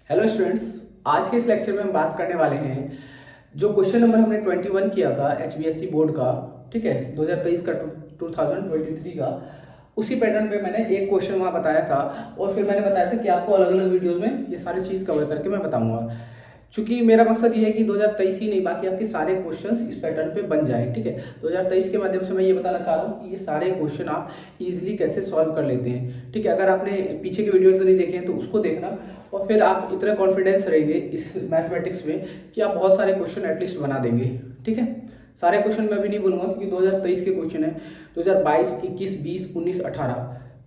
Hello students, आज के इस लेक्चर में हम बात करने वाले हैं जो क्वेश्चन नंबर हमने 21 किया था HBSC बोर्ड का। ठीक है, 2023 का 2023 का उसी पैटर्न पे मैंने एक क्वेश्चन वहाँ बताया था और फिर मैंने बताया था कि आपको अलग अलग वीडियोस में ये सारी चीज़ कवर करके मैं बताऊंगा। चूंकि मेरा मकसद ये है कि 2023 ही नहीं बाकी आपके सारे क्वेश्चंस इस पैटर्न पे बन जाए। ठीक है, 2023 के माध्यम से मैं ये बताना चाह रहा हूँ कि ये सारे क्वेश्चन आप इजीली कैसे सॉल्व कर लेते हैं। ठीक है, अगर आपने पीछे के वीडियोस नहीं देखे हैं तो उसको देखना और फिर आप इतना कॉन्फिडेंस रहेंगे इस मैथमेटिक्स में कि आप बहुत सारे क्वेश्चन एटलीस्ट बना देंगे। ठीक है, सारे क्वेश्चन मैं भी नहीं बोलूँगा क्योंकि 2023 के क्वेश्चन है। 2022, 21, 20, 19, 18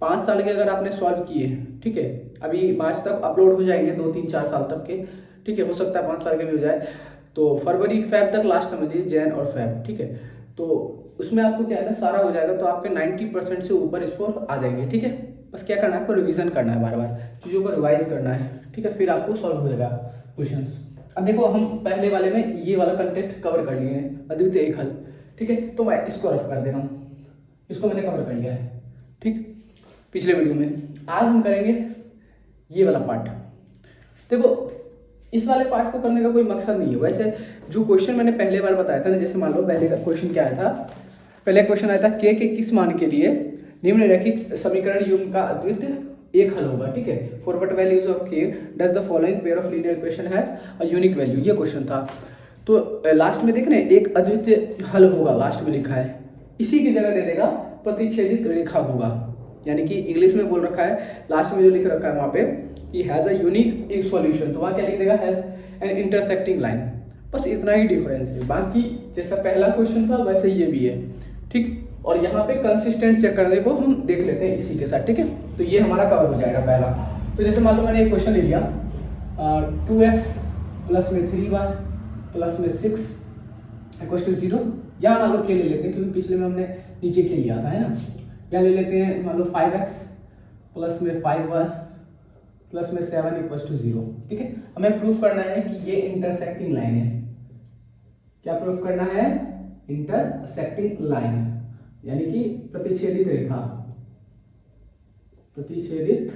5 साल के अगर आपने सॉल्व किए, ठीक है, अभी मार्च तक अपलोड हो जाएंगे, 2, 3, 4 साल तक के। ठीक है, हो सकता है 5 साल के भी हो जाए, तो फरवरी फैब तक लास्ट समझिए, जैन और फैब। ठीक है, तो उसमें आपको क्या है ना, सारा हो जाएगा तो आपके 90% से ऊपर स्कोर आ जाएंगे। ठीक है, बस क्या करना है, आपको रिवीजन करना है, बार बार चीज़ों को रिवाइज करना है। ठीक है, फिर आपको सॉल्व हो जाएगा क्वेश्चंस। अब देखो, हम पहले वाले में ये वाला कंटेंट कवर कर लिए हैं, अद्वितीय एक हल। ठीक है, तो मैं इसको रफ कर दे रहा हूँ, इसको मैंने कवर कर लिया है। ठीक, पिछले वीडियो में। आज हम करेंगे ये वाला पार्ट। देखो, इस वाले पार्ट को करने का कोई मकसद नहीं है। वैसे जो क्वेश्चन मैंने पहले बार बताया था ना, जैसे मान लो पहले का क्वेश्चन क्या आया था, पहले क्वेश्चन आया था के किस मान के लिए निम्नलिखित समीकरण युग्म का अद्वितीय एक हल होगा। ठीक है, फॉर व्हाट वैल्यूज ऑफ के does the following pair of linear equation has a unique value, ये क्वेश्चन था। तो लास्ट में देख रहे हैं, एक अद्वितीय हल होगा, लास्ट में लिखा है। इसी की जगह दे देगा प्रतिच्छेदित रेखा होगा, यानी कि इंग्लिश में बोल रखा है, लास्ट में जो लिख रखा है वहाँ पे कि हैज़ अ यूनिक एक सॉल्यूशन, तो वहाँ क्या लिख देगा, हैज़ एन इंटरसेक्टिंग लाइन। बस इतना ही डिफरेंस है, बाकी जैसा पहला क्वेश्चन था वैसे ये भी है। ठीक, और यहाँ पे कंसिस्टेंट चेक करने को हम देख लेते हैं इसी के साथ। ठीक है, तो ये हमारा कवर हो जाएगा पहला। तो जैसे मान लो मैंने एक क्वेश्चन ले लिया, 2x प्लस में 3y प्लस में 6 इक्वल्स टू 0। यहाँ मान लो के ले लेते हैं क्योंकि पिछले में हमने नीचे के लिया था, है ना। यहाँ ले लेते हैं मान लो 5x प्लस में 5y प्लस में 7 इक्वल्स टू 0। ठीक है, हमें प्रूफ करना है कि ये इंटरसेक्टिंग लाइन है। क्या प्रूफ करना है, इंटरसेक्टिंग लाइन, यानी कि प्रतिच्छेदित रेखा, प्रतिच्छेदित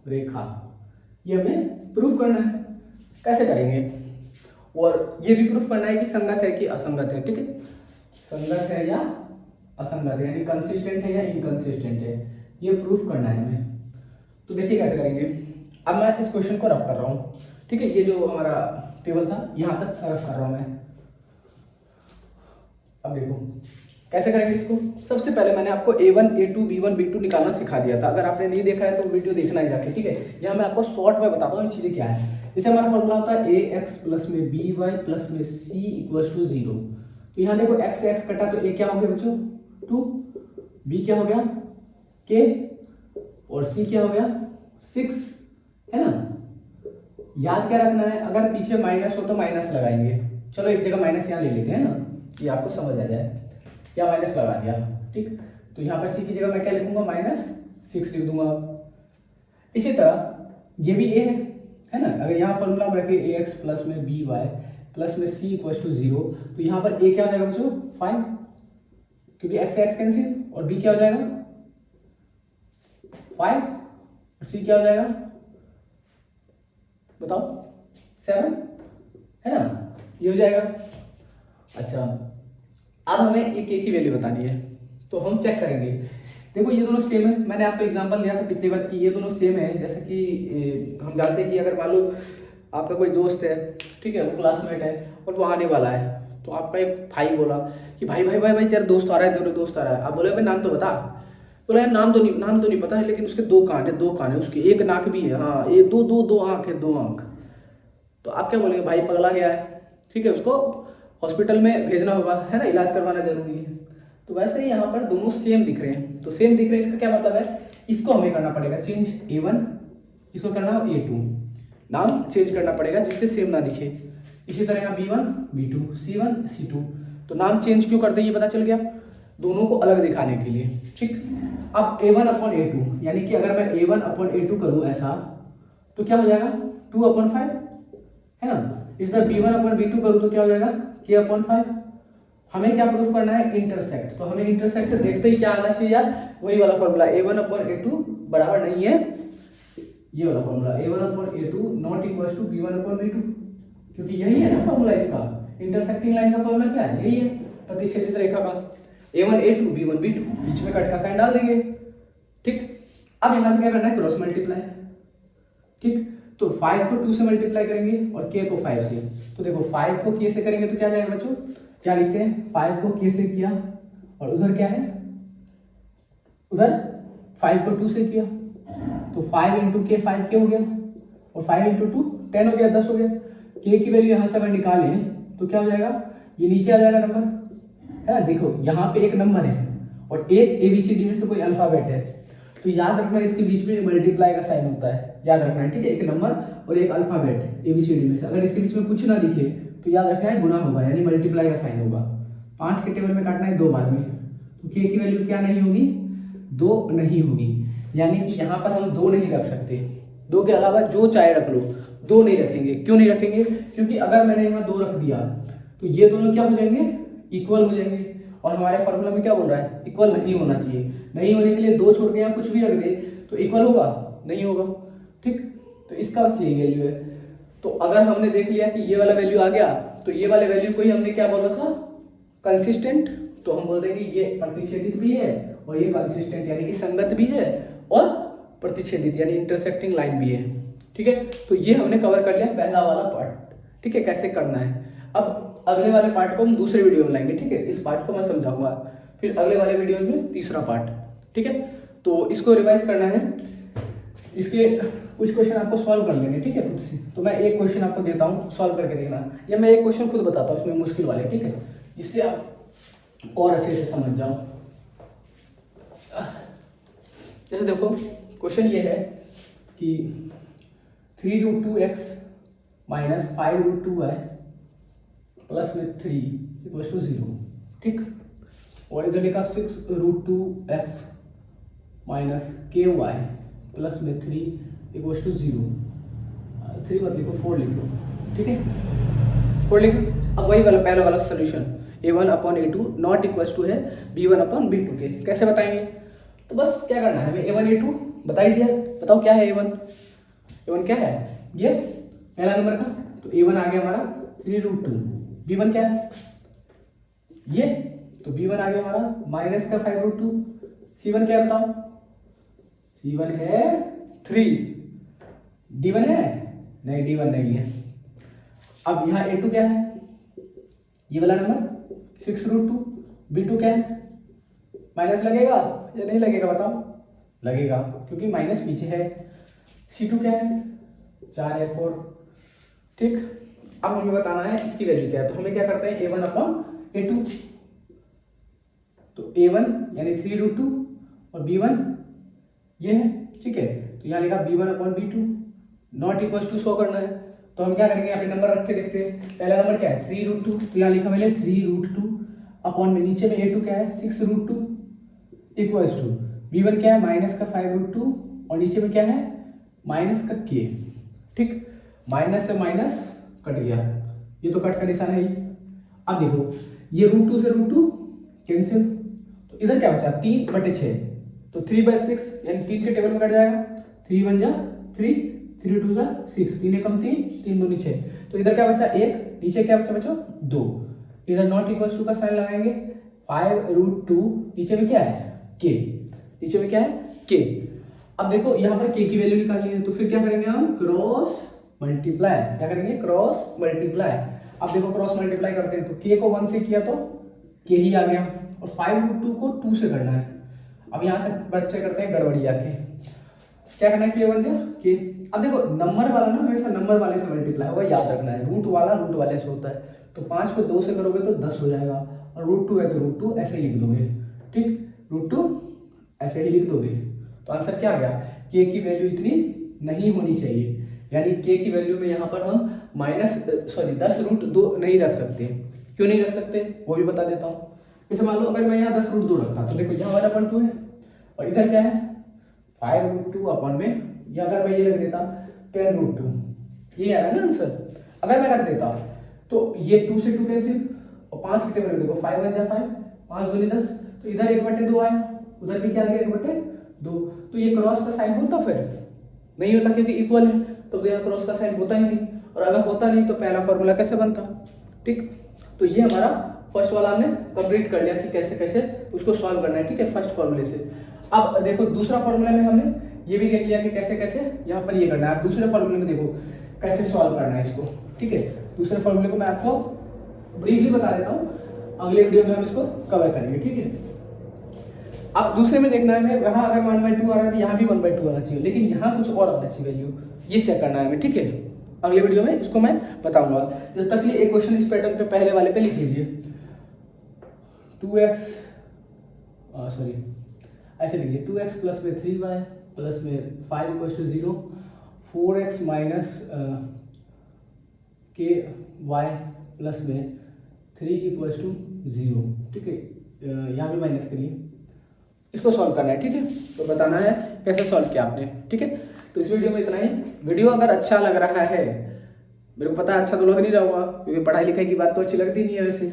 रेखा, ये हमें प्रूफ करना है। कैसे करेंगे, और ये भी प्रूफ करना है कि संगत है कि असंगत है। ठीक है, संगत है या असंगत है, यानी कंसिस्टेंट है या इनकंसिस्टेंट है, ये प्रूफ करना है हमें। तो देखिए कैसे करेंगे। अब मैं इस क्वेश्चन को रफ कर रहा हूँ। ठीक है, ये जो हमारा टेबल था यहाँ तक रफ कर रहा हूँ मैं। अब देखो कैसे करेंगे इसको। सबसे पहले मैंने आपको A1, A2, B1, B2 निकालना सिखा दिया था। अगर आपने नहीं देखा है तो वीडियो देखना ही जाके। ठीक है, यहाँ मैं आपको शॉर्ट में बताता हूँ ये चीज़ें क्या है। जैसे हमारा फॉर्मूला होता है AX प्लस में BY प्लस में C इक्वल्स टू 0। तो यहाँ देखो x से x कटा तो A क्या हो गया बच्चों 2, B क्या हो गया K, और C क्या हो गया 6, है ना। याद क्या रखना है, अगर पीछे माइनस हो तो माइनस लगाएंगे। चलो एक जगह माइनस यहाँ ले लेते हैं ना, ये आपको समझ आ जाए। या माइनस लगा दिया, ठीक, तो यहाँ पर सी की जगह मैं क्या लिखूंगा, -6 लिख दूंगा। इसी तरह ये भी ए है ना। अगर यहाँ फॉर्मूला में रखें AX प्लस में BY प्लस में C इक्वल्स टू 0, तो यहाँ पर A क्या हो जाएगा बच्चों 5, क्योंकि x से x कैंसिल, और B क्या हो जाएगा 5, और C क्या हो जाएगा बताओ 7, है ना, ये हो जाएगा। अच्छा, अब हमें एक की वैल्यू बतानी है, तो हम चेक करेंगे। देखो ये दोनों सेम है, मैंने आपको एग्जांपल दिया था पिछली बार कि ये दोनों सेम है। जैसे कि हम जानते हैं कि अगर मान लो आपका कोई दोस्त है, ठीक है, वो क्लासमेट है और वो आने वाला है, तो आपका एक भाई बोला कि भाई भाई भाई भाई तेरा दोस्त आ रहा है, तेरा दोस्त आ रहा है। आप बोले भाई नाम तो बता। बोला यार नाम तो नहीं पता है, लेकिन उसके 2 कान है, 2 कान है उसके, एक नाक भी है, हाँ ये दो आँख है, 2 आँख। तो आप क्या बोलेंगे, भाई पगला गया है, ठीक है, उसको हॉस्पिटल में भेजना होगा, है ना, इलाज करवाना जरूरी है। तो वैसे ही यहाँ पर दोनों सेम दिख रहे हैं, तो सेम दिख रहे हैं, इसका क्या मतलब है, इसको हमें करना पड़ेगा चेंज A1, इसको करना हो A2, नाम चेंज करना पड़ेगा जिससे सेम ना दिखे। इसी तरह यहाँ B1, B2, C1, C2, तो नाम चेंज क्यों करते हैं ये पता चल गया, दोनों को अलग दिखाने के लिए। ठीक, अब A1/A2, यानी कि अगर मैं A1/A2 करूँ ऐसा, तो क्या हो जाएगा 2/5, है ना। इसमें B1/B2 करूँ तो क्या हो जाएगा K/5। हमें क्या प्रूफ करना है, इंटरसेक्ट। तो हमें इंटरसेक्ट देखते ही क्या आना चाहिए यार, वही वाला फॉर्मूला A1/A2 बराबर नहीं है ये वाला formula A1/A2 not equal to B1/B2, क्योंकि यही है ना फॉर्मूला इसका। इंटरसेक्टिंग लाइन का फॉर्मूला क्या है, यही है प्रतिच्छेदित रेखा का। A1/A2 B1/B2, बीच में कट का साइन डाल देंगे। ठीक, अब यहां से क्या करना है, क्रॉस मल्टीप्लाई। ठीक, तो 5 को 2 से मल्टीप्लाई करेंगे और k को 5 से। तो देखो 5 को k से करेंगे तो क्या जाएगा बच्चों, क्या लिखते हैं, 5 को k से किया और उधर क्या है, उधर 5 को 2 से किया, तो 5 इंटू के 5k हो गया और 5 इंटू 2 10 हो गया, 10 हो गया। k की वैल्यू यहाँ से अगर निकालें तो क्या हो जाएगा, ये नीचे आ जाएगा नंबर, है ना। देखो यहाँ पे एक नंबर है और एक ABCD में से कोई अल्फाबेट है, तो याद रखना इसके बीच में मल्टीप्लाई का साइन होता है, याद रखना है। ठीक है, एक नंबर और एक अल्फाबेट ABCD में से, अगर इसके बीच में कुछ ना दिखे तो याद रखना है गुना होगा, यानी मल्टीप्लाई का साइन होगा। 5 के टेबल में काटना है 2 बार में, तो k की वैल्यू क्या नहीं होगी, 2 नहीं होगी। यानी कि यहाँ पर हम 2 नहीं रख सकते, 2 के अलावा जो चाहे रख लो, 2 नहीं रखेंगे। क्यों नहीं रखेंगे, क्योंकि अगर मैंने यहाँ 2 रख दिया तो ये दोनों क्या हो जाएंगे, इक्वल हो जाएंगे। और हमारे फॉर्मूला में क्या बोल रहा है, इक्वल नहीं होना चाहिए। नहीं होने के लिए 2 छोड़ के यहाँ कुछ भी रख दे तो इक्वल होगा, नहीं होगा। ठीक, तो इसका बस यही वैल्यू है। तो अगर हमने देख लिया कि ये वाला वैल्यू आ गया, तो ये वाले वैल्यू को ही हमने क्या बोला था, कंसिस्टेंट। तो हम बोल देंगे ये प्रतिच्छेदित भी है और ये कंसिस्टेंट यानी कि संगत भी है और प्रतिच्छेदित यानी इंटरसेक्टिंग लाइन भी है। ठीक है, तो ये हमने कवर कर लिया पहला वाला पार्ट। ठीक है, कैसे करना है। अब अगले वाले पार्ट को हम दूसरे वीडियो में लाएंगे। ठीक है, इस पार्ट को मैं समझाऊंगा, फिर अगले वाले वीडियो में तीसरा पार्ट। ठीक है, तो इसको रिवाइज करना है, इसके कुछ क्वेश्चन आपको सॉल्व कर देंगे। ठीक है, खुद से। तो मैं एक क्वेश्चन आपको देता हूँ, सॉल्व करके देखना, या मैं एक क्वेश्चन खुद बताता हूँ इसमें मुश्किल वाले। ठीक है, जिससे आप और अच्छे से समझ जाओ। जैसे देखो क्वेश्चन ये है कि 3√2x माइनस 5√2y प्लस में 3 इक्वल टू 0। ठीक, और इधर लिखा 6√2x माइनस ky प्लस में 3 इक्वल टू 0। 3 मत लिखो, 4 लिख लो। ठीक है, 4 लिखो। अब वही वाला पहला वाला solution A1/A2 not equal to है B1/B2 के। कैसे बताएंगे, तो बस क्या करना है, हमें A1A2 बता ही दिया। बताओ क्या है A1, A1 क्या है, ये पहला नंबर का। तो A1 आ गया हमारा 3√2, B1 क्या है ये, तो B1 आ गया हमारा माइनस का 5√2। C1 क्या है बताओ, C1 है 3, D1 है नहीं, D1 नहीं है। अब यहाँ A2 क्या है, ये वाला नंबर 6√2। B2 क्या है, माइनस लगेगा या नहीं लगेगा बताओ, लगेगा क्योंकि माइनस पीछे है। C2 क्या है, 4 या 4। ठीक, अब हमें बताना है इसकी वैल्यू क्या है। तो हमें क्या करते हैं, A1/A2, तो A1 यानी 3√2 और B1 ये है। ठीक है, तो यहाँ लिखा B1/B2 नॉट इक्वल टू 100 करना है। तो हम क्या करेंगे, यहाँ पे नंबर रख के देखते हैं। पहला नंबर क्या है 3√2, तो यहाँ लिखा मैंने 3√2 अपॉन में नीचे में A2 क्या है 6√2 इक्वल टू B1 क्या है माइनस का 5√2 और नीचे में क्या है माइनस का k। ठीक, माइनस से माइनस कट गया, ये तो कट का निशान है ही। अब देखो ये √2 से √2 कैंसिल, तो इधर क्या बचा 3/6, तो 3/6 यानी 3 के टेबल में कट जाएगा। 3 1 जा 3, 3 2 जा 6, 3 एकम 3, 3 दूनी 6, तो इधर क्या बचा 1, नीचे क्या बचा बच्चों 2। इधर नॉट इक्वल टू का साइन लगाएंगे, 5√2 नीचे में क्या है k, नीचे में क्या है k। अब देखो यहाँ पर k की वैल्यू निकालनी है, तो फिर क्या करेंगे हम क्रॉस मल्टीप्लाई। क्या करेंगे क्रॉस मल्टीप्लाई। अब देखो क्रॉस मल्टीप्लाई करते हैं, तो k को 1 से किया तो k ही आ गया और 5√2 को 2 से करना है। अब यहाँ तक बच्चे करते हैं गड़बड़ी आके, क्या करना है k 1 जा k। अब देखो नंबर वाला ना हमेशा नंबर वाले से मल्टीप्लाई होगा, याद रखना है। रूट वाला रूट वाले से होता है, तो 5 को 2 से करोगे तो 10 हो जाएगा और √2 है तो √2 ऐसे ही लिख दोगे। ठीक, √2 ऐसे ही लिख दोगे। तो आंसर क्या आ गया, k की वैल्यू इतनी नहीं होनी चाहिए, यानी k की वैल्यू में यहाँ पर हम -10√2 नहीं रख सकते। क्यों नहीं रख सकते वो भी बता देता हूँ। जैसे मान लो अगर मैं यहाँ 10√2 रखता तो देखो यहाँ 1/2 है और इधर क्या है 5√2 अपॉन में, या अगर मैं ये रख देता 10√2, ये आ रहा है ना आंसर। अगर मैं रख देता तो ये 2 से 2 कैंसिल और 5 के टेबल में देखो 5 1 जा 5, 5 2 10, तो इधर 1/2 आया, उधर भी क्या आ गया 1/2, तो ये क्रॉस का साइन होता फिर नहीं होता क्योंकि इक्वल है, तो यहाँ क्रॉस का साइन होता ही नहीं, और अगर होता नहीं तो पहला फॉर्मूला कैसे बनता। ठीक, तो ये हमारा फर्स्ट वाला हमने कंप्लीट कर लिया कि कैसे कैसे उसको सॉल्व करना है। ठीक है, फर्स्ट फॉर्मूले से। अब देखो दूसरा फॉर्मूला में हमने ये भी देख लिया कि कैसे कैसे यहाँ पर ये करना है। अब दूसरे फॉर्मूले में देखो कैसे सॉल्व करना है इसको। ठीक है, दूसरे फॉर्मूले को मैं आपको ब्रीफली बता देता हूँ, अगले वीडियो में हम इसको कवर करेंगे। ठीक है, अब दूसरे में देखना है यहाँ अगर 1/2 आ रहा है तो यहाँ भी 1/2 आना चाहिए, लेकिन यहाँ कुछ और आना चाहिए वैल्यू, ये चेक करना है हमें। ठीक है, अगले वीडियो में इसको मैं बताऊंगा। जब तक ये एक क्वेश्चन इस पैटर्न पे पहले वाले पे लिख लीजिए, 2x सॉरी ऐसे लिखिए 2x प्लस में 3y प्लस में 5 = 0, 4x माइनस के वाई प्लस में 3 = 0। ठीक है, यहाँ भी माइनस करिए, इसको सॉल्व करना है। ठीक है, तो बताना है कैसे सॉल्व किया आपने। ठीक है, तो इस वीडियो में इतना ही। वीडियो अगर अच्छा लग रहा है, मेरे को पता है अच्छा तो लग नहीं रहा होगा क्योंकि पढ़ाई लिखाई की बात तो अच्छी लगती नहीं है वैसे,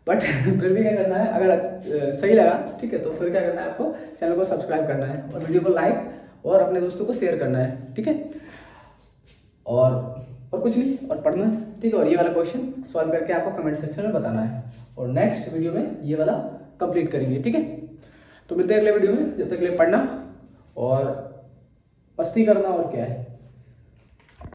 बट फिर भी क्या करना है, अगर सही लगा ठीक है तो फिर क्या करना है, आपको चैनल को सब्सक्राइब करना है और वीडियो को लाइक और अपने दोस्तों को शेयर करना है। ठीक है, और कुछ नहीं, और पढ़ना है। ठीक है, और ये वाला क्वेश्चन सॉल्व करके आपको कमेंट सेक्शन में बताना है, और नेक्स्ट वीडियो में ये वाला कंप्लीट करेंगे। ठीक है, तो मिलते हैं अगले वीडियो में, जब तक के लिए पढ़ना और मस्ती करना, और क्या है।